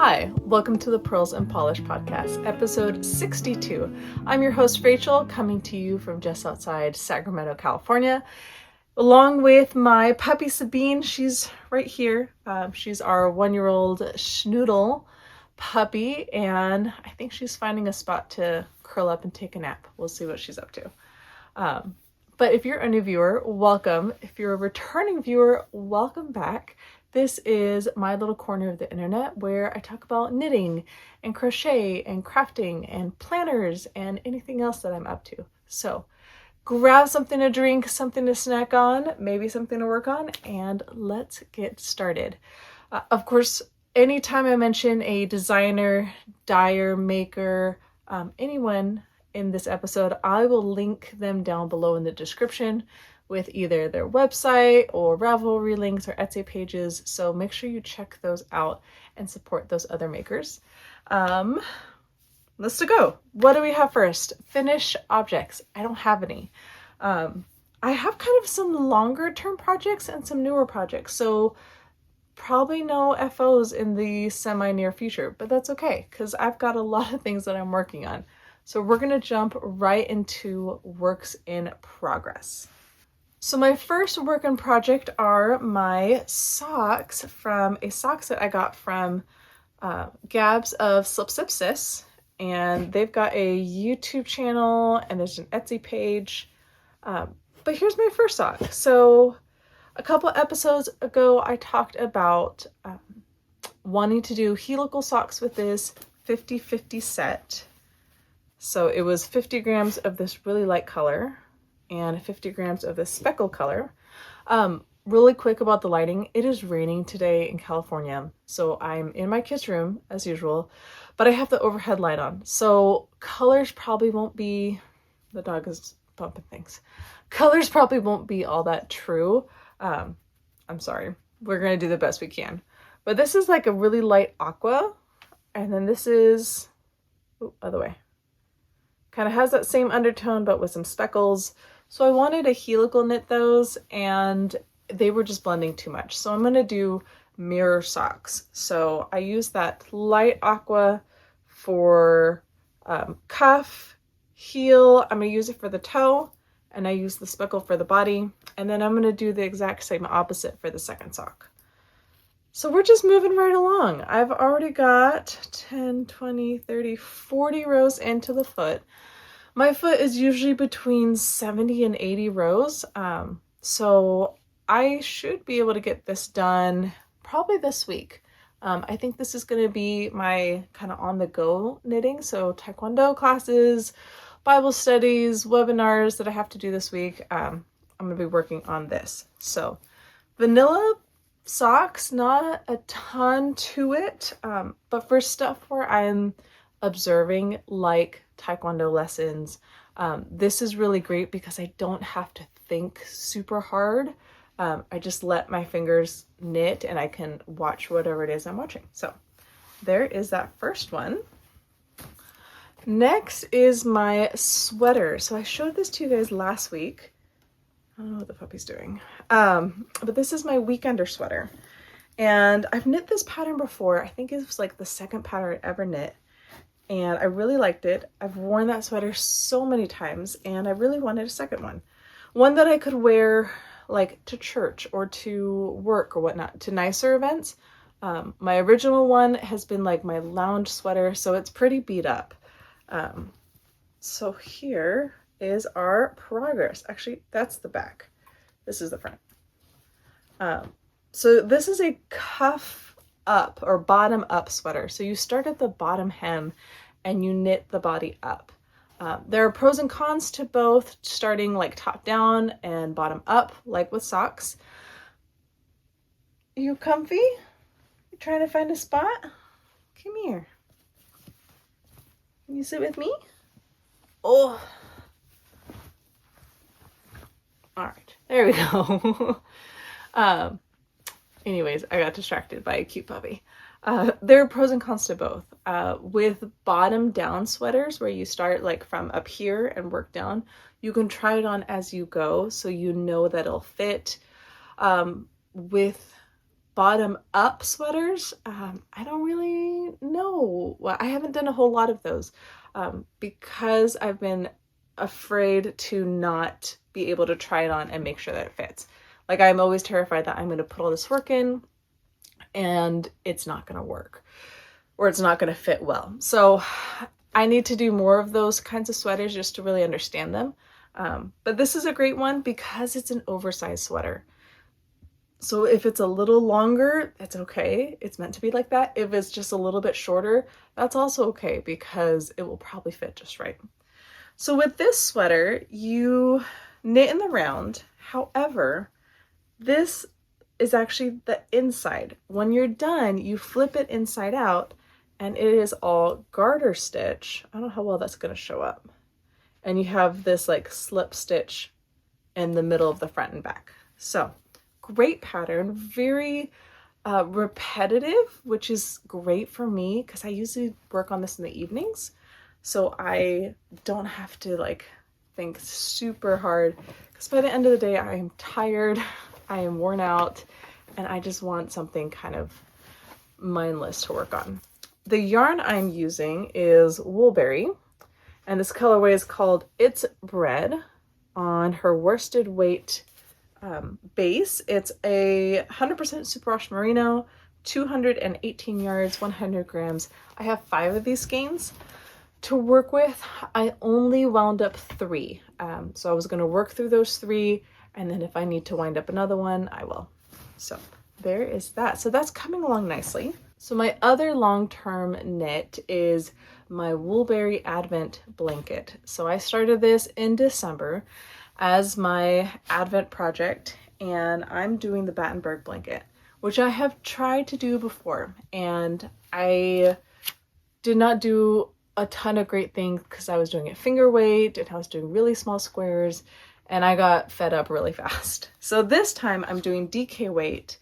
Hi, welcome to the Pearls and Polish podcast, episode 62. I'm your host, Rachel, coming to you from just outside Sacramento, California, along with my puppy, Sabine. She's right here. She's our 1-year-old schnoodle puppy, and I think she's finding a spot to curl up and take a nap. We'll see what she's up to. But if you're a new viewer, welcome. If you're a returning viewer, welcome back. This is my little corner of the internet where I talk about knitting and crochet and crafting and planners and anything else that I'm up to. So grab something to drink, something to snack on, maybe something to work on, and let's get started. Of course, anytime I mention a designer, dyer, maker, anyone in this episode, I will link them down below in the description with either their website or Ravelry links or Etsy pages. So make sure you check those out and support those other makers. Let's go. What do we have first? Finished objects. I don't have any. I have kind of some longer term projects and some newer projects. So probably no FOs in the semi near future, but that's okay because I've got a lot of things that I'm working on. So we're going to jump right into works in progress. So my first work in project are my socks from a sock set I got from Gabs of Slip Sip Sis, and they've got a YouTube channel and there's an Etsy page. But here's my first sock. So a couple episodes ago, I talked about wanting to do helical socks with this 50-50 set. So it was 50 grams of this really light color and 50 grams of this speckle color. Really quick about the lighting. It is raining today in California. So I'm in my kids' room as usual, but I have the overhead light on. So colors probably won't be, the dog is bumping things. Colors probably won't be all that true. I'm sorry. We're going to do the best we can. But this is like a really light aqua. And then this is, other way. Kind of has that same undertone, but with some speckles. So I wanted to helical knit those and they were just blending too much. So I'm going to do mirror socks. So I use that light aqua for cuff, heel. I'm going to use it for the toe, and I use the speckle for the body. And then I'm going to do the exact same opposite for the second sock. So we're just moving right along. I've already got 10, 20, 30, 40 rows into the foot. My foot is usually between 70 and 80 rows. So I should be able to get this done probably this week. I think this is going to be my kind of on the go knitting. So Taekwondo classes, Bible studies, webinars that I have to do this week. I'm going to be working on this. So vanilla socks, not a ton to it. But for stuff where I'm observing like Taekwondo lessons, this is really great because I don't have to think super hard. I just let my fingers knit and I can watch whatever it is I'm watching. So there is that first one. Next is my sweater. So I showed this to you guys last week. I don't know what the puppy's doing. But this is my weekender sweater. And I've knit this pattern before. I think it was like the second pattern I ever knit. And I really liked it. I've worn that sweater so many times and I really wanted a second one. One that I could wear like to church or to work or whatnot, to nicer events. My original one has been like my lounge sweater, so it's pretty beat up. So here is our progress. Actually, that's the back. This is the front. So this is a cuff up or bottom up sweater. So you start at the bottom hem and you knit the body up. There are pros and cons to both, starting like top down and bottom up, like with socks. You comfy? You trying to find a spot? Come here. Can you sit with me? Oh. All right, there we go. Anyways, I got distracted by a cute puppy. There are pros and cons to both. With bottom down sweaters where you start like from up here and work down, you can try it on as you go so you know that it'll fit. With bottom up sweaters, I don't really know. Well, I haven't done a whole lot of those because I've been afraid to not be able to try it on and make sure that it fits. Like, I'm always terrified that I'm going to put all this work in and it's not going to work, or it's not going to fit well. So I need to do more of those kinds of sweaters just to really understand them. But this is a great one because it's an oversized sweater. So if it's a little longer, that's okay. It's meant to be like that. If it's just a little bit shorter, that's also okay because it will probably fit just right. So with this sweater, you knit in the round. However, this is actually the inside. When you're done, you flip it inside out and it is all garter stitch. I don't know how well that's going to show up. And you have this like slip stitch in the middle of the front and back. So great pattern, very repetitive, which is great for me because I usually work on this in the evenings. So I don't have to like think super hard because by the end of the day, I am tired, I am worn out, and I just want something kind of mindless to work on. The yarn I'm using is Woolberry, and this colorway is called It's Bred on her worsted weight base. It's a 100% superwash merino, 218 yards, 100 grams. I have 5 of these skeins to work with. I only wound up 3. So I was going to work through those 3, and then if I need to wind up another one, I will. So there is that. So that's coming along nicely. So my other long-term knit is my Woolberry Advent blanket. So I started this in December as my Advent project, and I'm doing the Battenberg blanket, which I have tried to do before, and I did not do a ton of great things because I was doing it finger weight and I was doing really small squares, and I got fed up really fast. So this time I'm doing DK weight.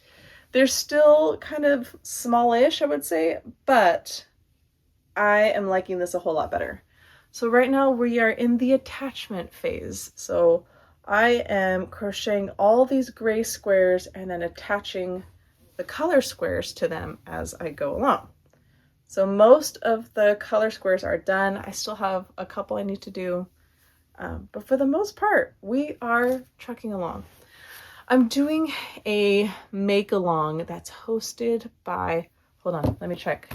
They're still kind of smallish, I would say, but I am liking this a whole lot better. So right now we are in the attachment phase. So I am crocheting all these gray squares and then attaching the color squares to them as I go along. So most of the color squares are done. I still have a couple I need to do, but for the most part, we are trucking along. I'm doing a make along that's hosted by, hold on, let me check,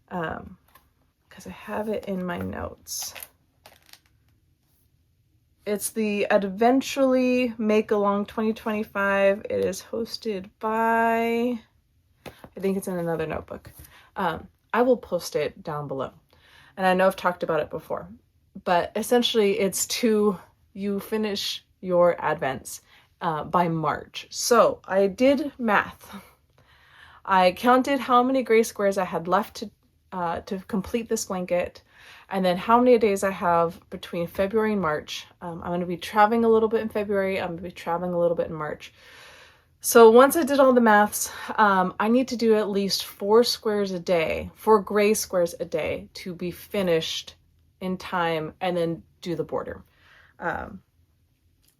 because I have it in my notes. It's the Adventurely Make Along 2025. It is hosted by, I think it's in another notebook. I will post it down below. And I know I've talked about it before, but essentially it's you finish your Advents by March. So I did math. I counted how many gray squares I had left to complete this blanket, and then how many days I have between February and March. I'm going to be traveling a little bit in February. I'm going to be traveling a little bit in March. So once I did all the maths, I need to do at least 4 squares a day, 4 gray squares a day to be finished in time and then do the border.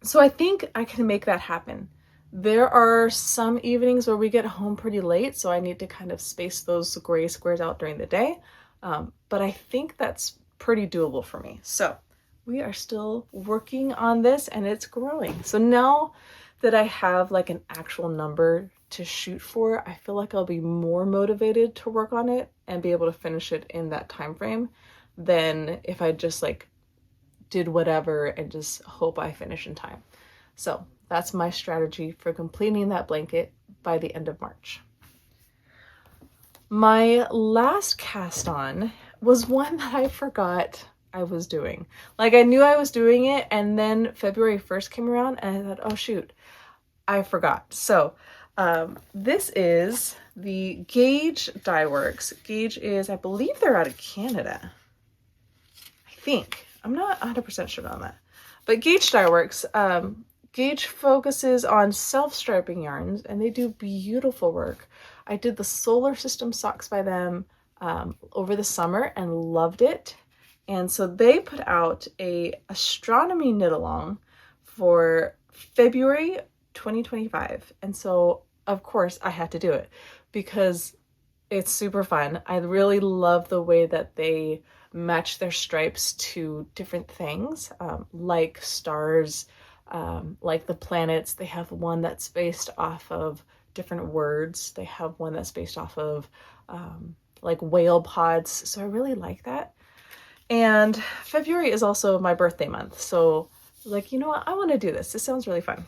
So I think I can make that happen. There are some evenings where we get home pretty late, so I need to kind of space those gray squares out during the day. But I think that's pretty doable for me. So we are still working on this and it's growing. So now that I have like an actual number to shoot for, I feel like I'll be more motivated to work on it and be able to finish it in that time frame than if I just like did whatever and just hope I finish in time. So that's my strategy for completing that blanket by the end of March. My last cast on was one that I forgot I was doing. Like, I knew I was doing it, and then February 1st came around and I thought, oh shoot, I forgot. So this is the Gauge Dye Works. Gauge is, I believe they're out of Canada. I think. I'm not 100% sure on that. But Gauge Dye Works, Gauge focuses on self-striping yarns, and they do beautiful work. I did the solar system socks by them over the summer and loved it. And so they put out a astronomy knit along for February 2025. And so of course I had to do it because it's super fun. I really love the way that they match their stripes to different things, like stars, like the planets. They have one that's based off of different words. They have one that's based off of like whale pods. So I really like that. And February is also my birthday month. So like, you know what? I want to do this. This sounds really fun.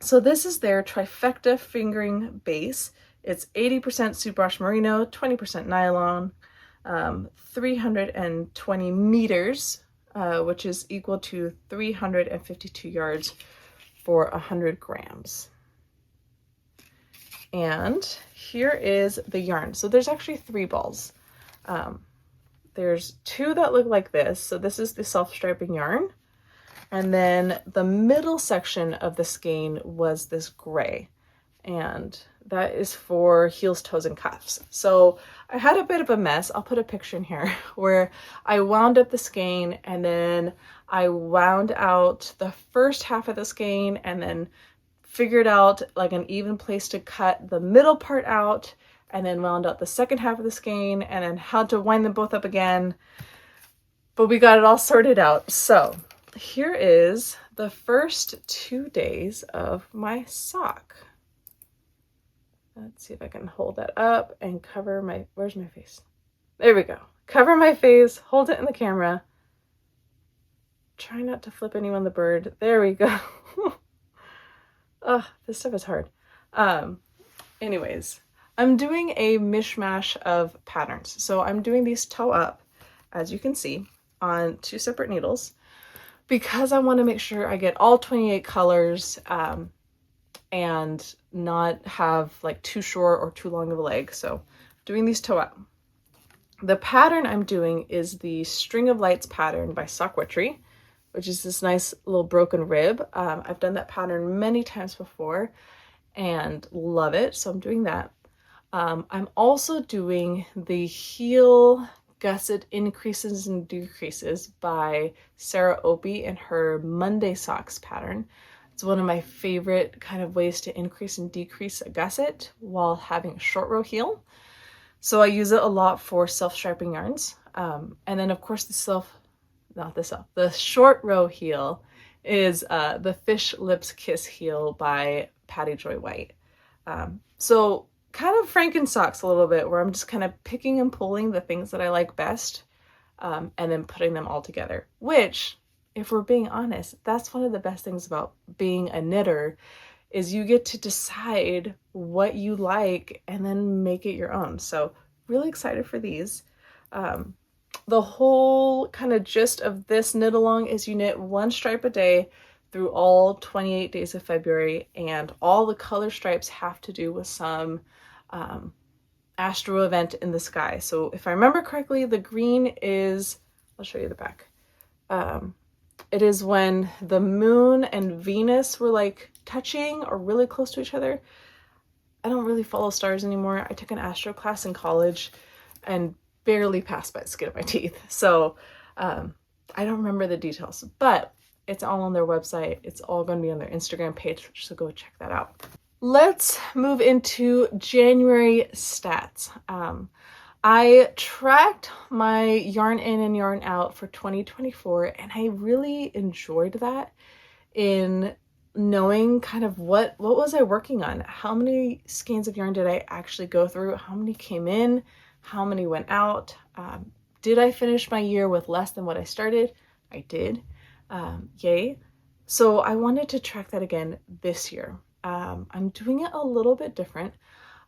So this is their trifecta fingering base. It's 80% superwash merino, 20% nylon, 320 meters, which is equal to 352 yards for 100 grams. And here is the yarn. So there's actually 3 balls. There's 2 that look like this. So this is the self-striping yarn. And then the middle section of the skein was this gray. And that is for heels, toes, and cuffs. So I had a bit of a mess. I'll put a picture in here where I wound up the skein and then I wound out the first half of the skein and then figured out like an even place to cut the middle part out and then wound out the second half of the skein and then had to wind them both up again. But we got it all sorted out. So here is the first 2 days of my sock. Let's see if I can hold that up and cover my, where's my face? There we go. Cover my face, hold it in the camera. Try not to flip anyone the bird. There we go. Ugh, this stuff is hard. Anyways, I'm doing a mishmash of patterns. So I'm doing these toe up, as you can see, on 2 separate needles because I want to make sure I get all 28 colors and not have like too short or too long of a leg. So doing these toe up. The pattern I'm doing is the String of Lights pattern by Witchery, which is this nice little broken rib. I've done that pattern many times before and love it. So I'm doing that. I'm also doing the heel gusset increases and decreases by Sarah Opie in her Monday Socks pattern. It's one of my favorite kind of ways to increase and decrease a gusset while having a short row heel. So I use it a lot for self-striping yarns. And then of course the short row heel is the Fish Lips Kiss heel by Patty Joy White. So kind of Franken socks a little bit where I'm just kind of picking and pulling the things that I like best and then putting them all together, which, if we're being honest, that's one of the best things about being a knitter is you get to decide what you like and then make it your own. So really excited for these. The whole kind of gist of this knit along is you knit 1 stripe a day through all 28 days of February, and all the color stripes have to do with some astro event in the sky. So if I remember correctly, the green is, I'll show you the back. It is when the moon and Venus were like touching or really close to each other. I don't really follow stars anymore. I took an astro class in college and barely passed by the skin of my teeth. So I don't remember the details, but it's all on their website. It's all going to be on their Instagram page, so go check that out. Let's move into January stats. I tracked my yarn in and yarn out for 2024, and I really enjoyed that in knowing kind of what was I working on? How many skeins of yarn did I actually go through? How many came in? How many went out? Did I finish my year with less than what I started? I did. Yay. So I wanted to track that again this year. I'm doing it a little bit different.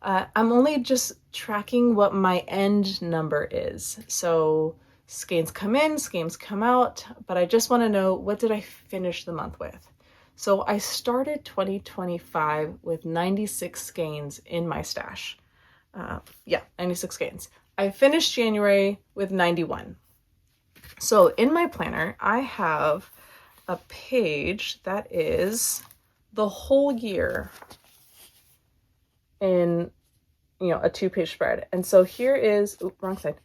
I'm only just tracking what my end number is. So skeins come in, skeins come out, but I just want to know, what did I finish the month with? So I started 2025 with 96 skeins in my stash. 96 skeins. I finished January with 91. So in my planner, I have a page that is the whole year in, a 2-page spread. And so here is, wrong side.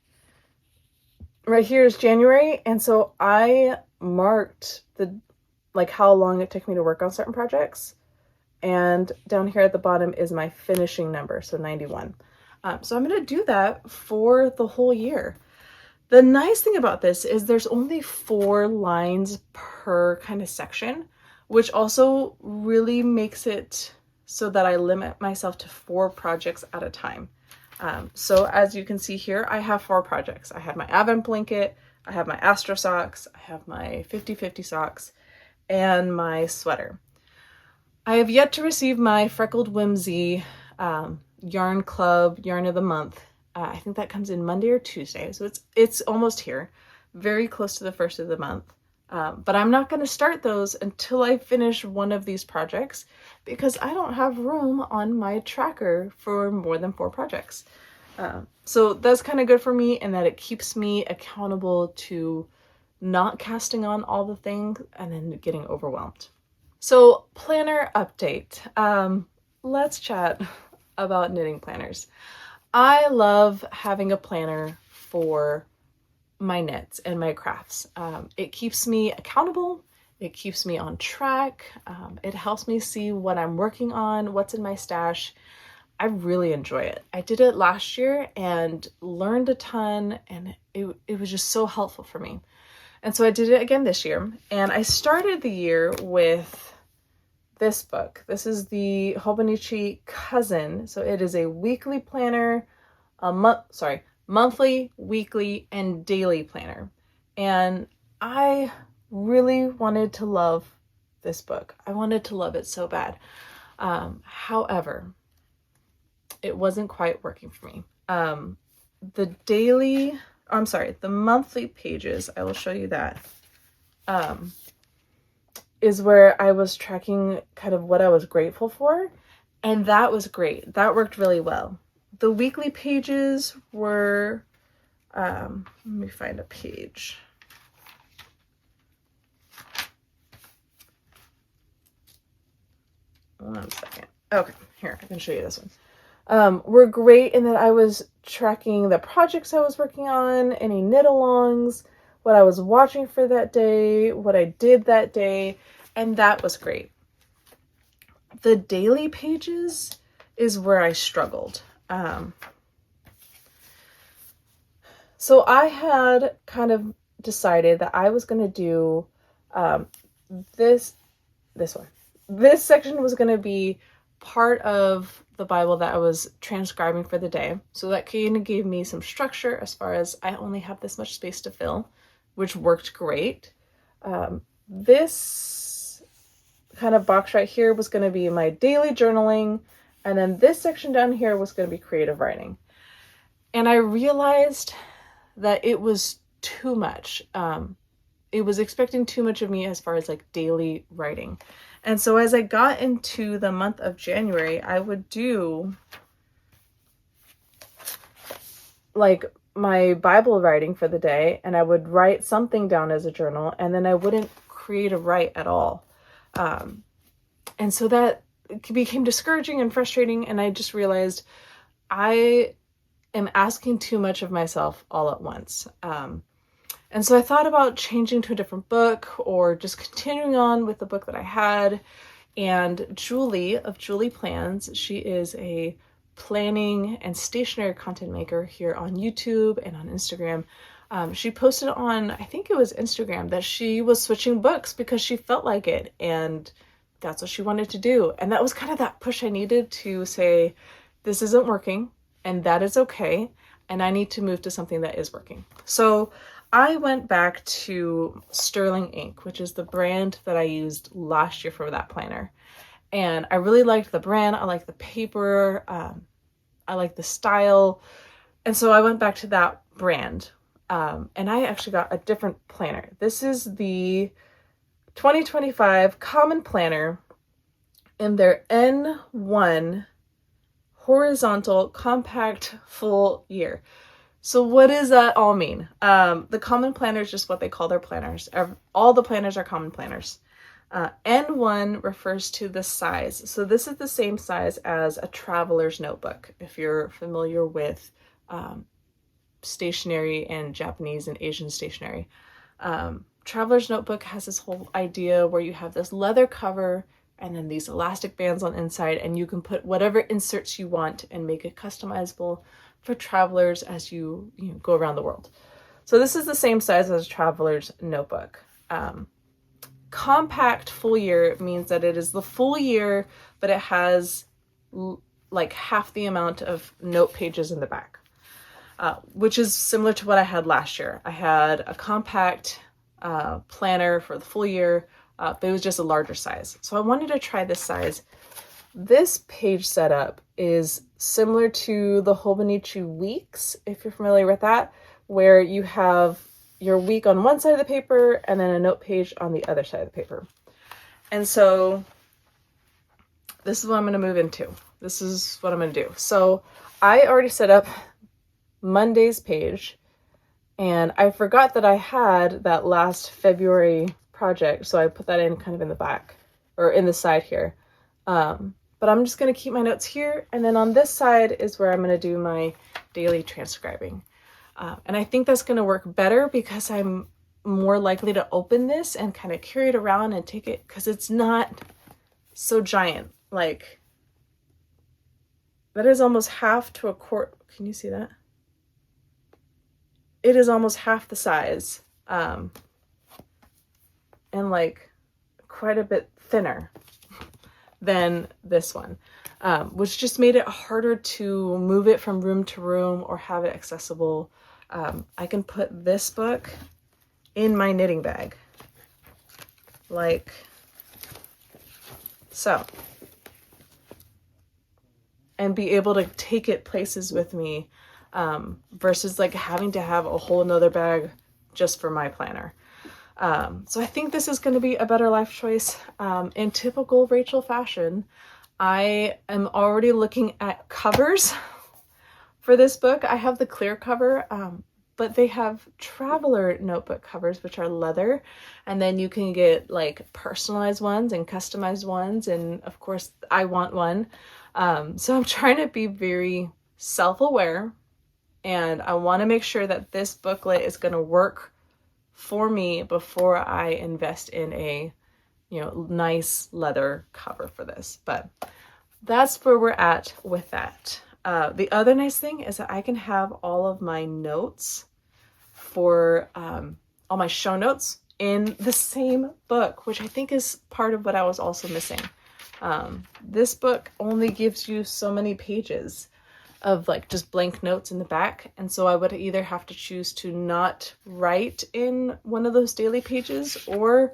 Right here is January. And so I marked how long it took me to work on certain projects. And down here at the bottom is my finishing number, so 91. So I'm going to do that for the whole year. The nice thing about this is there's only 4 lines per kind of section, which also really makes it so that I limit myself to 4 projects at a time. So as you can see here, I have 4 projects. I have my Advent blanket, I have my Astro socks, I have my 50/50 socks, and my sweater. I have yet to receive my Freckled Whimsy Yarn Club Yarn of the Month. I think that comes in Monday or Tuesday, so it's almost here, very close to the first of the month. But I'm not going to start those until I finish one of these projects because I don't have room on my tracker for more than 4 projects. So that's kind of good for me in that it keeps me accountable to not casting on all the things and then getting overwhelmed. So planner update. Let's chat about knitting planners. I love having a planner for my knits and my crafts. It keeps me accountable. It keeps me on track. It helps me see what I'm working on, what's in my stash. I really enjoy it. I did it last year and learned a ton, and it was just so helpful for me. And so I did it again this year, and I started the year with this book. This is the Hobonichi Cousin. So it is a weekly planner, monthly, weekly, and daily planner. And I really wanted to love this book. I wanted to love it so bad. However, it wasn't quite working for me. The monthly pages, I will show you that, is where I was tracking kind of what I was grateful for. And that was great. That worked really well. The weekly pages were, let me find a page. One second. Okay, here, I can show you this one. Were great in that I was tracking the projects I was working on, any knit-alongs, what I was watching for that day, what I did that day, and that was great. The daily pages is where I struggled. So I had kind of decided that I was going to do this one. This section was going to be part of the Bible that I was transcribing for the day. So that kind of gave me some structure as far as I only have this much space to fill, which worked great. This kind of box right here was going to be my daily journaling. And then this section down here was going to be creative writing. And I realized that it was too much. It was expecting too much of me as far as like daily writing. And so as I got into the month of January, I would do like my Bible writing for the day, and I would write something down as a journal, and then I wouldn't create a write at all. And so that became discouraging and frustrating, and I just realized I am asking too much of myself all at once. And so I thought about changing to a different book or just continuing on with the book that I had. And Julie of Julie Plans, she is a planning and stationery content maker here on YouTube and on Instagram. She posted on, I think it was Instagram, that she was switching books because she felt like it. And that's what she wanted to do. And that was kind of that push I needed to say, this isn't working, and that is okay. And I need to move to something that is working. So I went back to Sterling Ink, which is the brand that I used last year for that planner. And I really liked the brand. I liked the paper. I liked the style. And so I went back to that brand. And I actually got a different planner. This is the 2025 Common Planner in their N1 Horizontal Compact Full Year. So what does that all mean? The Common Planner is just what they call their planners. All the planners are common planners. N1 refers to the size. So this is the same size as a traveler's notebook, if you're familiar with stationery and Japanese and Asian stationery. Traveler's notebook has this whole idea where you have this leather cover and then these elastic bands on inside, and you can put whatever inserts you want and make it customizable for travelers as you go around the world. So this is the same size as a traveler's notebook. Compact full year means that it is the full year, but it has like half the amount of note pages in the back, which is similar to what I had last year. I had a compact planner for the full year, but it was just a larger size. So I wanted to try this size. This page setup is similar to the Hobonichi weeks, if you're familiar with that, where you have your week on one side of the paper and then a note page on the other side of the paper. And so this is what I'm going to move into. This is what I'm going to do. So I already set up Monday's page, and I forgot that I had that last February project, so I put that in kind of in the back, or in the side here. But I'm just going to keep my notes here, and then on this side is where I'm going to do my daily transcribing. And I think that's going to work better because I'm more likely to open this and kind of carry it around and take it, because it's not so giant. Like, that is almost half to a quarter. Can you see that? It is almost half the size, and like quite a bit thinner than this one, which just made it harder to move it from room to room or have it accessible. I can put this book in my knitting bag, like so, and be able to take it places with me, versus like having to have a whole nother bag just for my planner. So I think this is going to be a better life choice. In typical Rachel fashion, I am already looking at covers for this book. I have the clear cover, but they have traveler notebook covers, which are leather, and then you can get like personalized ones and customized ones, and of course I want one. So I'm trying to be very self-aware, and I want to make sure that this booklet is going to work for me before I invest in a nice leather cover for this. But that's where we're at with that. The other nice thing is that I can have all of my notes for all my show notes in the same book, which I think is part of what I was also missing. This book only gives you so many pages of like just blank notes in the back, and so I would either have to choose to not write in one of those daily pages or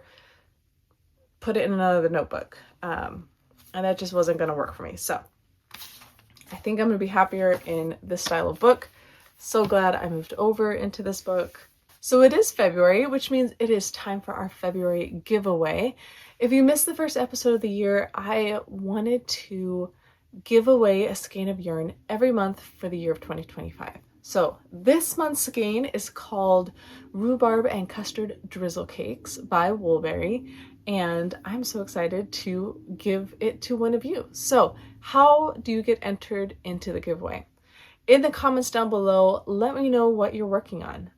put it in another notebook, and that just wasn't going to work for me. So I think I'm going to be happier in this style of book. So glad I moved over into this book. So it is February, which means it is time for our February giveaway. If you missed the first episode of the year, I wanted to give away a skein of yarn every month for the year of 2025. So this month's skein is called Rhubarb and Custard Drizzle Cakes by Woolberry, and I'm so excited to give it to one of you. So how do you get entered into the giveaway? In the comments down below, let me know what you're working on.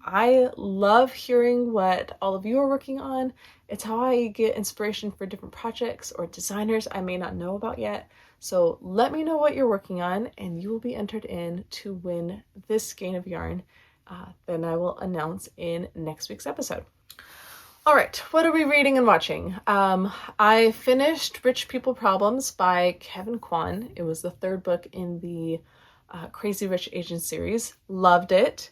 I love hearing what all of you are working on. It's how I get inspiration for different projects or designers I may not know about yet. So let me know what you're working on, and you will be entered in to win this skein of yarn. Then I will announce in next week's episode. All right, what are we reading and watching? I finished Rich People Problems by Kevin Kwan. It was the third book in the Crazy Rich Asian series. Loved it.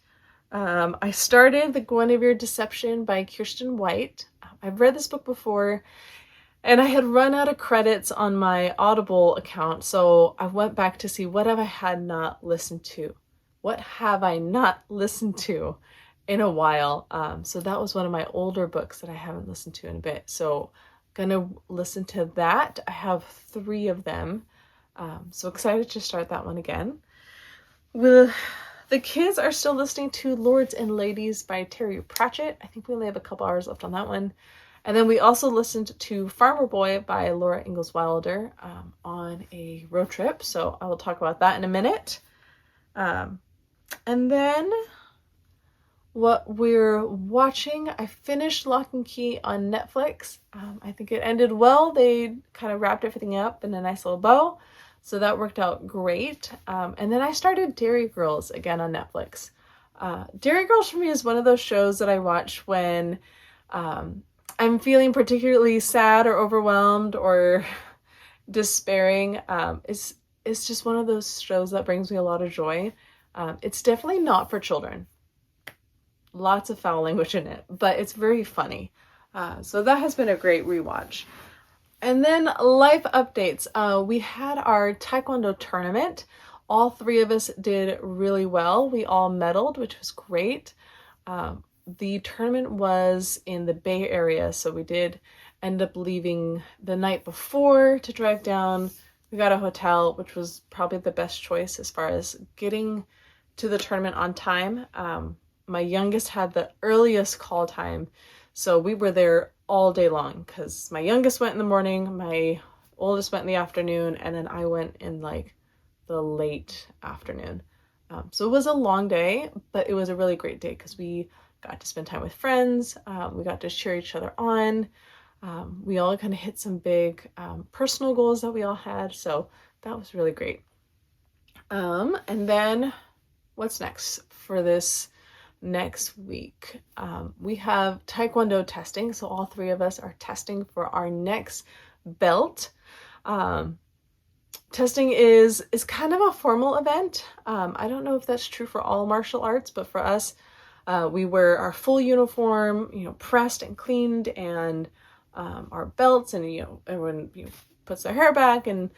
I started The Guinevere Deception by Kiersten White. I've read this book before, and I had run out of credits on my Audible account, so I went back to see what have I not listened to. What have I not listened to in a while? So that was one of my older books that I haven't listened to in a bit. So gonna listen to that. I have 3 of them. So excited to start that one again. The kids are still listening to Lords and Ladies by Terry Pratchett. I think we only have a couple hours left on that one. And then we also listened to Farmer Boy by Laura Ingalls Wilder on a road trip. So I will talk about that in a minute. And then what we're watching, I finished Lock and Key on Netflix. I think it ended well. They kind of wrapped everything up in a nice little bow, so that worked out great. And then I started Dairy Girls again on Netflix. Dairy Girls for me is one of those shows that I watch when I'm feeling particularly sad or overwhelmed or despairing. It's just one of those shows that brings me a lot of joy. It's definitely not for children. Lots of foul language in it, but it's very funny. So that has been a great rewatch. And then life updates. We had our Taekwondo tournament. All three of us did really well. We all medaled, which was great. The tournament was in the Bay Area, so we did end up leaving the night before to drive down. We got a hotel, which was probably the best choice as far as getting to the tournament on time. My youngest had the earliest call time, so we were there all day long because my youngest went in the morning, my oldest went in the afternoon, and then I went in like the late afternoon. So it was a long day, but it was a really great day because we got to spend time with friends. We got to cheer each other on. We all kind of hit some big personal goals that we all had, so that was really great. And then what's next for this next week? We have Taekwondo testing, so all three of us are testing for our next belt. Testing is kind of a formal event. I don't know if that's true for all martial arts, but for us, we wear our full uniform, pressed and cleaned, and our belts, and everyone puts their hair back, and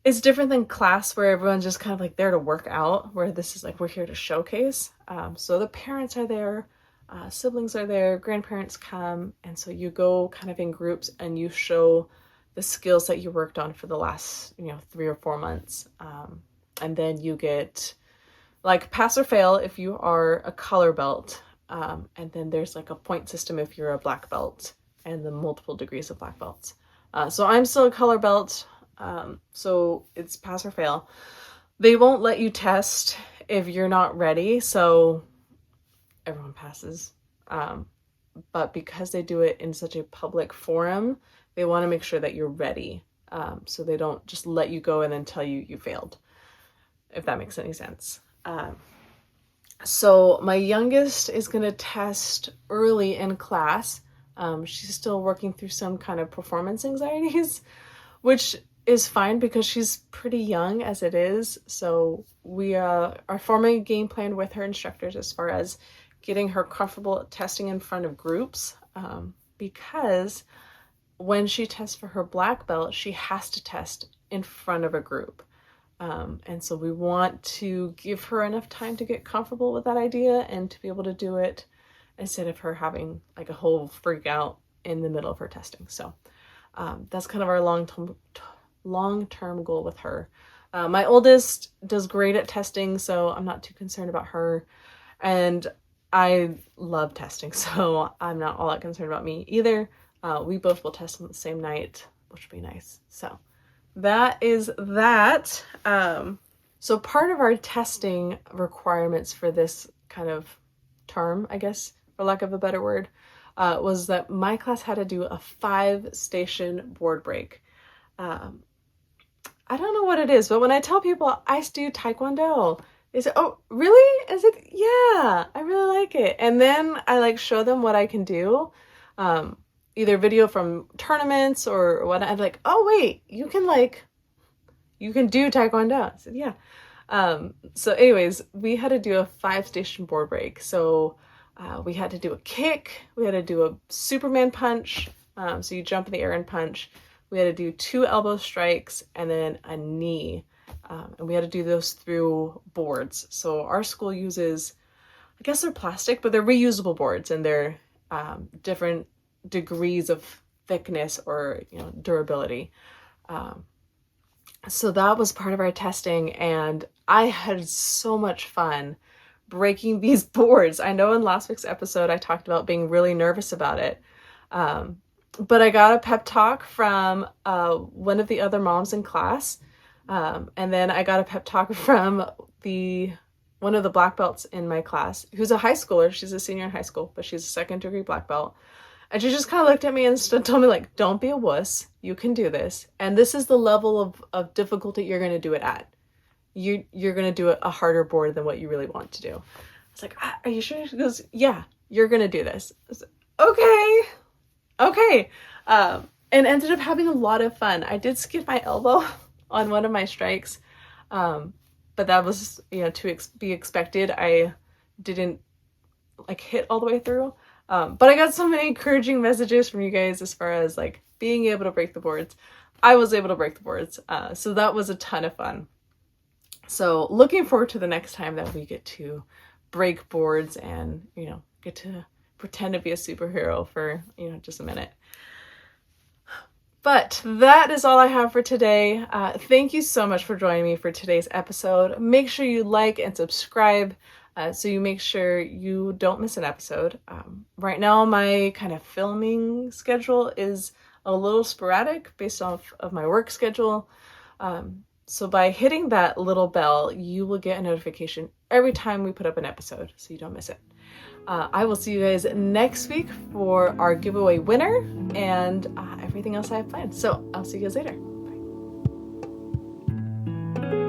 it's different than class where everyone's just kind of like there to work out, where this is like we're here to showcase. So the parents are there, siblings are there, grandparents come, and so you go kind of in groups and you show the skills that you worked on for the last 3 or 4 months. And then you get like pass or fail if you are a color belt, and then there's like a point system if you're a black belt, and the multiple degrees of black belts. So I'm still a color belt. So it's pass or fail. They won't let you test if you're not ready, so everyone passes. But because they do it in such a public forum, they want to make sure that you're ready. So they don't just let you go and then tell you you failed, if that makes any sense. So my youngest is going to test early in class. She's still working through some kind of performance anxieties, which is fine because she's pretty young as it is. So we are forming a game plan with her instructors as far as getting her comfortable testing in front of groups, because when she tests for her black belt, she has to test in front of a group. And so we want to give her enough time to get comfortable with that idea and to be able to do it instead of her having like a whole freak out in the middle of her testing. So that's kind of our long-term goal with her. My oldest does great at testing, so I'm not too concerned about her. And I love testing, so I'm not all that concerned about me either. We both will test on the same night, which would be nice. So that is that. So part of our testing requirements for this kind of term, I guess, for lack of a better word, was that my class had to do a 5-station board break. I don't know what it is, but when I tell people I do Taekwondo, they say, "Oh, really? Is it? Yeah, I really like it." And then I like show them what I can do, either video from tournaments or what. I'm like, "Oh wait, you can do Taekwondo." I said, "Yeah." So anyways, we had to do a 5-station board break. So we had to do a kick, we had to do a Superman punch, so you jump in the air and punch. We had to do 2 elbow strikes and then a knee. And we had to do those through boards. So our school uses, I guess they're plastic, but they're reusable boards, and they're different degrees of thickness or durability. So that was part of our testing, and I had so much fun breaking these boards. I know in last week's episode I talked about being really nervous about it. But I got a pep talk from one of the other moms in class. And then I got a pep talk from the one of the black belts in my class, who's a high schooler. She's a senior in high school, but she's a 2nd degree black belt. And she just kind of looked at me and told me, like, don't be a wuss. You can do this. And this is the level of difficulty you're going to do it at. You're going to do a harder board than what you really want to do. I was like, are you sure? She goes, yeah, you're going to do this. I was like, okay. And ended up having a lot of fun. I did skip my elbow on one of my strikes. But that was, to be expected. I didn't like hit all the way through. But I got so many encouraging messages from you guys as far as like being able to break the boards. I was able to break the boards. So that was a ton of fun. So looking forward to the next time that we get to break boards and, get to pretend to be a superhero for, just a minute. But that is all I have for today. Thank you so much for joining me for today's episode. Make sure you like and subscribe so you make sure you don't miss an episode. Right now, my kind of filming schedule is a little sporadic based off of my work schedule. So by hitting that little bell, you will get a notification every time we put up an episode so you don't miss it. I will see you guys next week for our giveaway winner and everything else I have planned. So I'll see you guys later. Bye.